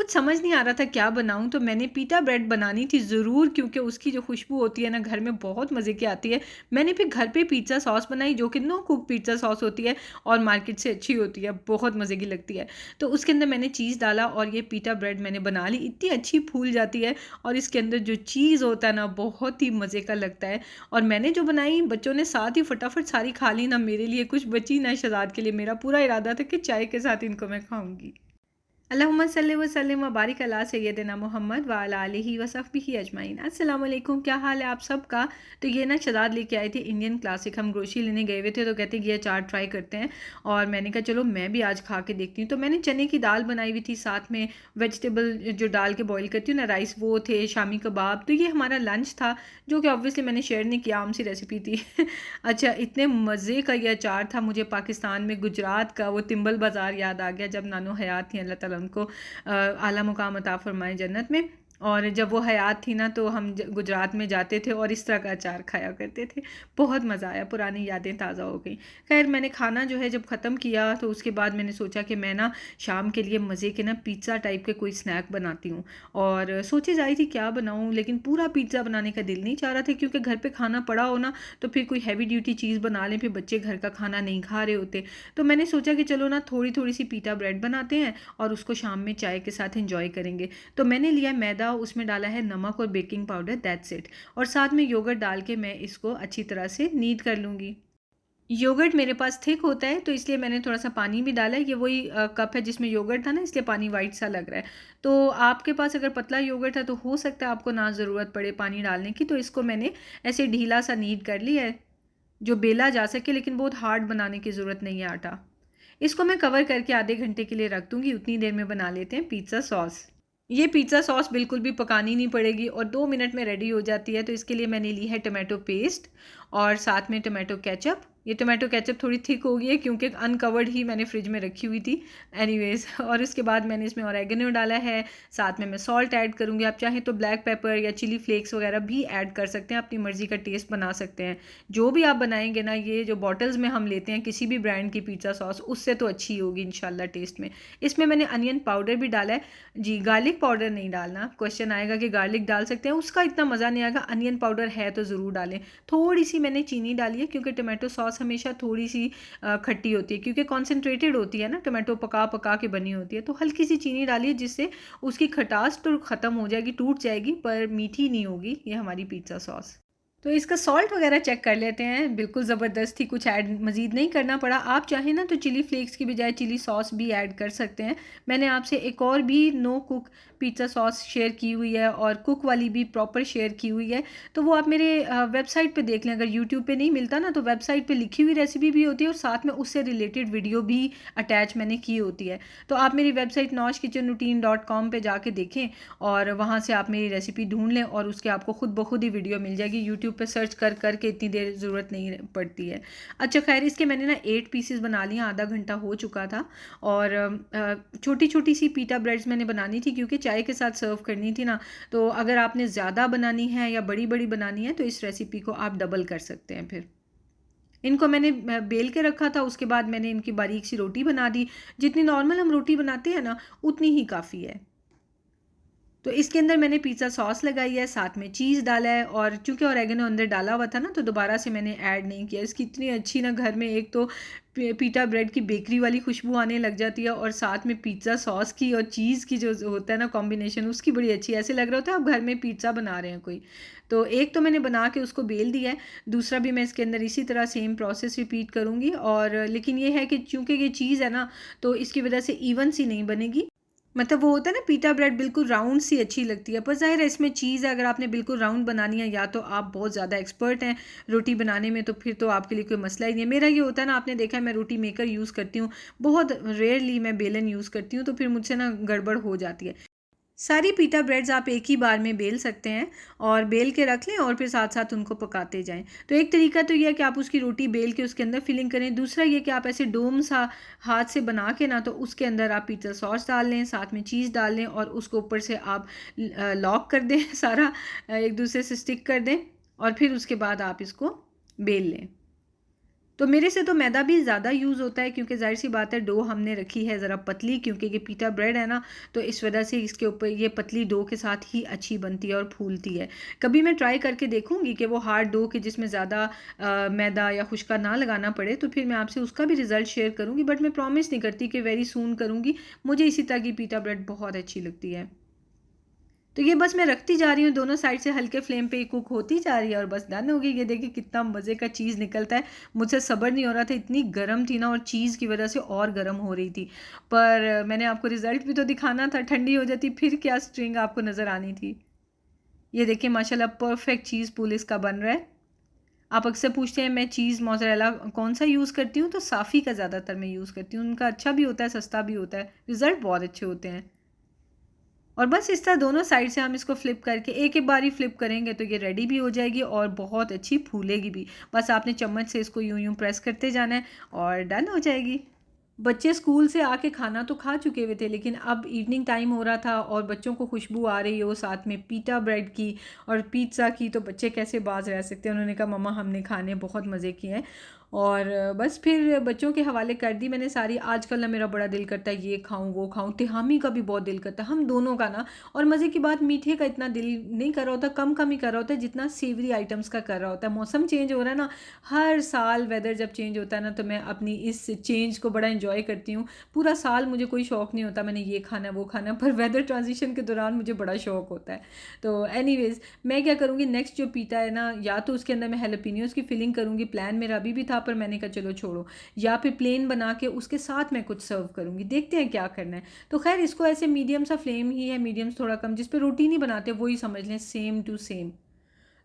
कुछ समझ नहीं आ रहा था क्या बनाऊँ, तो मैंने पिटा ब्रेड बनानी थी ज़रूर क्योंकि उसकी जो खुशबू होती है ना घर में बहुत मज़े की आती है। मैंने फिर घर पे पिज़्ज़ा सॉस बनाई जो कि नो कुक पिज़्ज़ा सॉस होती है और मार्केट से अच्छी होती है, बहुत मज़े की लगती है। तो उसके अंदर मैंने चीज़ डाला और ये पिटा ब्रेड मैंने बना ली, इतनी अच्छी फूल जाती है और इसके अंदर जो चीज़ होता है ना बहुत ही मज़े का लगता है। और मैंने जो बनाई बच्चों ने साथ ही फटाफट सारी खा ली, ना मेरे लिए कुछ बची ना शहज़ाद के लिए। मेरा पूरा इरादा था कि चाय के साथ इनको मैं खाऊँगी। अल्लाहुम्मा सल्लि व सल्लिम व बारिक अला सय्यदिना मोहम्मद व अला आलिहि व सहबिही अजमाइन। अस्सलाम वालेकुम, क्या हाल है आप सबका। तो ये ना शहज़ाद लेके आए थे इंडियन क्लासिक, हम ग्रोसरी लेने गए हुए थे तो कहते ये अचार ट्राई करते हैं और मैंने कहा चलो मैं भी आज खा के देखती हूँ। तो मैंने चने की दाल बनाई हुई थी, साथ में वेजिटेबल जो डाल के बॉईल करती हूँ ना राइस, वो थे, शामी कबाब। तो ये हमारा लंच था जो कि ऑब्वियसली मैंने शेयर नहीं किया, आम सी रेसिपी थी। अच्छा, इतने मज़े का ये अचार था, मुझे पाकिस्तान में गुजरात का वो तिम्बल बाज़ार याद आ गया जब नानो हयात थी, अल्लाह ताला उनको आला मुकाम अता फ़रमाए जन्नत में। और जब वो हयात थी ना तो हम गुजरात में जाते थे और इस तरह का अचार खाया करते थे। बहुत मज़ा आया, पुरानी यादें ताज़ा हो गई। खैर मैंने खाना जो है जब ख़त्म किया तो उसके बाद मैंने सोचा कि मैं ना शाम के लिए मज़े के ना पिज़्ज़ा टाइप के कोई स्नैक बनाती हूँ। और सोची जा रही थी क्या बनाऊँ, लेकिन पूरा पिज़्ज़ा बनाने का दिल नहीं चाह रहा था क्योंकि घर पे खाना पड़ा हो ना तो फिर कोई हैवी ड्यूटी चीज़ बना लें, फिर बच्चे घर का खाना नहीं खा रहे होते। तो मैंने सोचा कि चलो ना थोड़ी थोड़ी सी पिटा ब्रेड बनाते हैं और उसको शाम में चाय के साथ एंजॉय करेंगे। तो मैंने लिया मैदा, उसमें डाला है नमक और बेकिंग पाउडर, दैट्स इट। और साथ में योगर्ट डाल के मैं इसको अच्छी तरह से नीड कर लूँगी। योगर्ट मेरे पास थिक होता है तो इसलिए मैंने थोड़ा सा पानी भी डाला है। ये वही कप है जिसमें योगर्ट था ना, इसलिए पानी वाइट सा लग रहा है। तो आपके पास अगर पतला योगर्ट है तो हो सकता है आपको ना ज़रूरत पड़े पानी डालने की। तो इसको मैंने ऐसे ढीला सा नीड कर लिया है जो बेला जा सके, लेकिन बहुत हार्ड बनाने की ज़रूरत नहीं है आटा। इसको मैं कवर करके आधे घंटे के लिए रख दूँगी, उतनी देर में बना लेते हैं पिज़्ज़ा सॉस। ये पिज़्ज़ा सॉस बिल्कुल भी पकानी नहीं पड़ेगी और 2 मिनट में रेडी हो जाती है। तो इसके लिए मैंने ली है टोमेटो पेस्ट और साथ में टोमेटो केचअप। ये टोमेटो केचअप थोड़ी थिक हो गई है क्योंकि अनकवर्ड ही मैंने फ्रिज में रखी हुई थी। एनीवेज़, और उसके बाद मैंने इसमें ऑरिगेनो डाला है, साथ में मैं सॉल्ट ऐड करूँगी। आप चाहें तो ब्लैक पेपर या चिली फ्लेक्स वगैरह भी ऐड कर सकते हैं, अपनी मर्ज़ी का टेस्ट बना सकते हैं। जो भी आप बनाएँगे ना, ये जो बॉटल्स में हम लेते हैं किसी भी ब्रांड की पिज़्ज़ा सॉस, उससे तो अच्छी होगी इंशाल्लाह टेस्ट में। इसमें मैंने अनियन पाउडर भी डाला है। जी, गार्लिक पाउडर नहीं डालना। क्वेश्चन आएगा कि गार्लिक डाल सकते हैं, उसका इतना मज़ा नहीं आएगा। अनियन पाउडर है तो ज़रूर डालें। थोड़ी-सी मैंने चीनी डाली है क्योंकि टोमेटो सॉस हमेशा थोड़ी-सी खट्टी होती है क्योंकि कॉन्सन्ट्रेटेड होती है ना, टोमेटो पका-पका के बनी होती है। तो हल्की-सी चीनी डालिए जिससे उसकी खटास तो ख़त्म हो जाएगी, टूट जाएगी, पर मीठी नहीं होगी ये हमारी पिज़्ज़ा सॉस। तो इसका सॉल्ट वगैरह चेक कर लेते हैं। बिल्कुल ज़बरदस्ती कुछ ऐड मज़ीद नहीं करना पड़ा। आप चाहें ना तो चिली फ्लेक्स की बजाय चिली सॉस भी ऐड कर सकते हैं। मैंने आपसे एक और भी no cook pizza sauce share की हुई है और कुक वाली भी प्रॉपर शेयर की हुई है। तो वो आप मेरे वेबसाइट पे देख लें। अगर यूट्यूब पे नहीं मिलता ना तो वेबसाइट पे लिखी हुई रेसिपी भी होती है और साथ में उससे रिलेटेड वीडियो भी अटैच मैंने की होती है। तो आप मेरी वेबसाइट noshkitchenroutine.com पे जाके देखें और वहाँ से आप मेरी रेसिपी ढूँढ लें और उसके आपको खुद ब खुद ही वीडियो मिल जाएगी। यूट्यूब पे सर्च कर के इतनी देर ज़रूरत नहीं पड़ती है। अच्छा खैर, इसके मैंने ना 8 पीसेस बना लिए, आधा घंटा हो चुका था। और छोटी-छोटी सी पिटा ब्रेड्स मैंने बनानी थी क्योंकि चाय के साथ सर्व करनी थी ना। तो अगर आपने ज़्यादा बनानी है या बड़ी-बड़ी बनानी है तो इस रेसिपी को आप डबल कर सकते हैं फिर। इनको मैंने बेल के रखा था, उसके बाद मैंने इनकी बारीक सी रोटी बना दी। जितनी नॉर्मल हम रोटी बनाते हैं ना, उतनी ही काफ़ी है। तो इसके अंदर मैंने पिज़्ज़ा सॉस लगाई है, साथ में चीज़ डाला है और चूँकि ऑरिगेनो अंदर डाला हुआ था ना तो दोबारा से मैंने ऐड नहीं किया। इसकी इतनी अच्छी ना घर में एक तो पिटा ब्रेड की बेकरी वाली खुशबू आने लग जाती है और साथ में पिज़्ज़ा सॉस की और चीज़ की जो होता है ना कॉम्बिनेशन, उसकी बड़ी अच्छी, ऐसे लग रहा होता है आप घर में पिज़्ज़ा बना रहे हैं कोई। तो एक तो मैंने बना के उसको बेल दिया है, दूसरा भी मैं इसके अंदर इसी तरह सेम प्रोसेस रिपीट करूँगी। और लेकिन ये है कि चूँकि ये चीज़ है ना तो इसकी वजह से इवन सी नहीं बनेगी। मतलब वो होता है ना पिटा ब्रेड बिल्कुल राउंड सी अच्छी लगती है, पर ज़ाहिर है इसमें चीज़ है। अगर आपने बिल्कुल राउंड बनानी है या तो आप बहुत ज़्यादा एक्सपर्ट हैं रोटी बनाने में तो फिर तो आपके लिए कोई मसला ही नहीं है। मेरा ये होता है ना, आपने देखा है मैं रोटी मेकर यूज़ करती हूँ, बहुत रेयरली मैं बेलन यूज़ करती हूँ, तो फिर मुझसे ना गड़बड़ हो जाती है। सारी पिटा ब्रेड्स आप एक ही बार में बेल सकते हैं और बेल के रख लें और फिर साथ साथ उनको पकाते जाएं। तो एक तरीका तो ये है कि आप उसकी रोटी बेल के उसके अंदर फिलिंग करें। दूसरा ये कि आप ऐसे डोम सा हाथ से बना के ना तो उसके अंदर आप पिज़्ज़ा सॉस डाल लें, साथ में चीज़ डाल लें और उसको ऊपर से आप लॉक कर दें सारा एक दूसरे से स्टिक कर दें और फिर उसके बाद आप इसको बेल लें। तो मेरे से तो मैदा भी ज़्यादा यूज़ होता है क्योंकि ज़ाहिर सी बात है डो हमने रखी है ज़रा पतली, क्योंकि ये पीटा ब्रेड है ना, तो इस वजह से इसके ऊपर ये पतली डो के साथ ही अच्छी बनती है और फूलती है। कभी मैं ट्राई करके देखूंगी कि वो हार्ड डो के जिसमें ज़्यादा मैदा या खुशका ना लगाना पड़े, तो फिर मैं आपसे उसका भी रिज़ल्ट शेयर करूंगी, बट मैं प्रॉमिस नहीं करती कि वेरी सून करूंगी। मुझे इसी तरह की पीटा ब्रेड बहुत अच्छी लगती है। तो ये बस मैं रखती जा रही हूँ, दोनों साइड से हल्के फ्लेम पे कुक होती जा रही है और बस डन होगी। ये देखिए कितना मज़े का चीज़ निकलता है। मुझसे सब्र नहीं हो रहा था, इतनी गर्म थी ना और चीज़ की वजह से और गर्म हो रही थी। पर मैंने आपको रिज़ल्ट भी तो दिखाना था, ठंडी हो जाती फिर क्या स्ट्रिंग आपको नज़र आनी थी। ये देखिए माशाल्लाह परफेक्ट चीज़ पूल इसका बन रहा है। आप अक्सर पूछते हैं मैं चीज़ मोज़रेला कौन सा यूज़ करती हूँ, तो साफ़ी का ज़्यादातर मैं यूज़ करती हूँ। उनका अच्छा भी होता है, सस्ता भी होता है, रिज़ल्ट बहुत अच्छे होते हैं। और बस इस तरह दोनों साइड से हम इसको फ्लिप करके एक एक बार ही फ्लिप करेंगे तो ये रेडी भी हो जाएगी और बहुत अच्छी फूलेगी भी। बस आपने चम्मच से इसको यूं यूं प्रेस करते जाना है और डन हो जाएगी। बच्चे स्कूल से आके खाना तो खा चुके हुए थे, लेकिन अब इवनिंग टाइम हो रहा था और बच्चों को खुशबू आ रही हो साथ में पीटा ब्रेड की और पिज़्ज़ा की, तो बच्चे कैसे बाज रह सकते हैं। उन्होंने कहा मम्मा हमने खाने बहुत मज़े किए हैं। और बस फिर बच्चों के हवाले कर दी मैंने सारी। आजकल ना मेरा बड़ा दिल करता है ये खाऊं वो खाऊं, तिहामी का भी बहुत दिल करता है, हम दोनों का ना। और मज़े की बात मीठे का इतना दिल नहीं कर रहा होता, कम कम ही कर रहा होता है जितना सेवरी आइटम्स का कर रहा होता है। मौसम चेंज हो रहा है ना, हर साल वेदर जब चेंज होता है ना, तो मैं अपनी इस चेंज को बड़ा इंजॉय करती हूँ। पूरा साल मुझे कोई शौक़ नहीं होता मैंने ये खाना वो खाना, पर वेदर ट्रांजिशन के दौरान मुझे बड़ा शौक़ होता है। तो एनीवेज़ मैं क्या करूँगी नेक्स्ट जो पीता है ना, या तो उसके अंदर मैं हैलोपिनियोज़ की फिलिंग करूँगी, प्लान मेरा अभी भी था पर मैंने कहा चलो छोड़ो, या फिर प्लेन बना के उसके साथ मैं कुछ सर्व करूँगी, देखते हैं क्या करना है। तो खैर इसको ऐसे मीडियम सा फ्लेम ही है, मीडियम थोड़ा कम, जिस पे रोटी नहीं बनाते वही समझ लें, सेम टू सेम।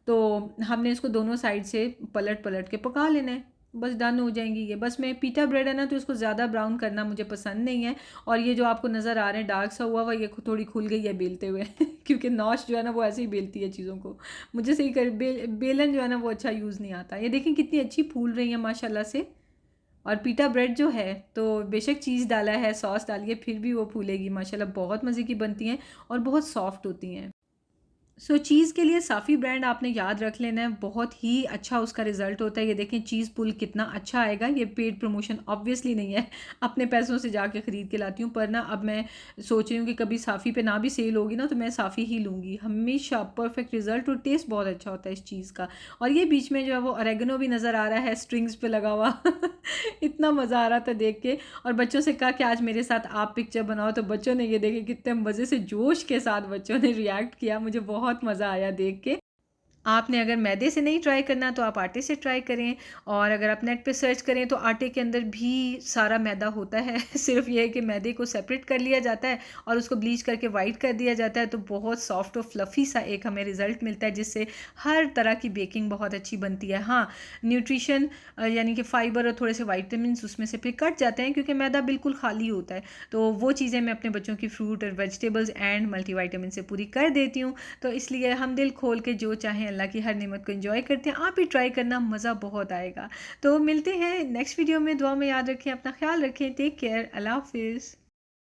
तो हमने इसको दोनों साइड से पलट पलट के पका लेना है, बस डन हो जाएंगी ये। बस मैं पीटा ब्रेड है ना, तो इसको ज़्यादा ब्राउन करना मुझे पसंद नहीं है। और ये जो आपको नज़र आ रहे हैं डार्क सा हुआ हुआ, ये थोड़ी खुल गई है बेलते हुए क्योंकि नौश जो है ना वो ऐसे ही बेलती है चीज़ों को। मुझे सही कर बेलन जो है ना वो अच्छा यूज़ नहीं आता। ये देखें कितनी अच्छी फूल रही है माशाल्लाह से। और पीटा ब्रेड जो है तो बेशक चीज़ डाला है, सॉस डालिए, फिर भी वो फूलेगी माशाल्लाह, बहुत मज़े की बनती हैं और बहुत सॉफ्ट होती हैं। सो चीज़ के लिए साफ़ी ब्रांड आपने याद रख लेना है, बहुत ही अच्छा उसका रिज़ल्ट होता है। ये देखें चीज़ पुल कितना अच्छा आएगा। ये पेड प्रमोशन ऑब्वियसली नहीं है, अपने पैसों से जाके ख़रीद के लाती हूँ। पर ना अब मैं सोच रही हूँ कि कभी साफ़ी पे ना भी सेल होगी ना, तो मैं साफ़ी ही लूँगी हमेशा। परफेक्ट रिज़ल्ट और टेस्ट बहुत अच्छा होता है इस चीज़ का। और ये बीच में जो है वो ऑरेगनो भी नज़र आ रहा है स्ट्रिंग्स पे लगा हुआ इतना मज़ा आ रहा था देख के। और बच्चों से कहा कि आज मेरे साथ आप पिक्चर बनाओ, तो बच्चों ने ये देखे कितने मज़े से जोश के साथ बच्चों ने रिएक्ट किया। मुझे बहुत मज़ा आया देख के। आपने अगर मैदे से नहीं ट्राई करना तो आप आटे से ट्राई करें। और अगर आप नेट पे सर्च करें तो आटे के अंदर भी सारा मैदा होता है सिर्फ ये है कि मैदे को सेपरेट कर लिया जाता है और उसको ब्लीच करके वाइट कर दिया जाता है, तो बहुत सॉफ्ट और फ्लफ़ी सा एक हमें रिज़ल्ट मिलता है, जिससे हर तरह की बेकिंग बहुत अच्छी बनती है। हाँ, न्यूट्रिशन यानी कि फ़ाइबर और थोड़े से वाइटामिन उसमें से फिर कट जाते हैं क्योंकि मैदा बिल्कुल खाली होता है। तो वो चीज़ें मैं अपने बच्चों की फ्रूट और वेजिटेबल्स एंड मल्टीविटामिन से पूरी कर देती हूँ। तो इसलिए हम दिल खोल के जो चाहें अल्लाह की हर नेमत को एंजॉय करते हैं। आप भी ट्राई करना, मज़ा बहुत आएगा। तो मिलते हैं नेक्स्ट वीडियो में। दुआ में याद रखें, अपना ख्याल रखें, टेक केयर, अल्लाह हाफिज़।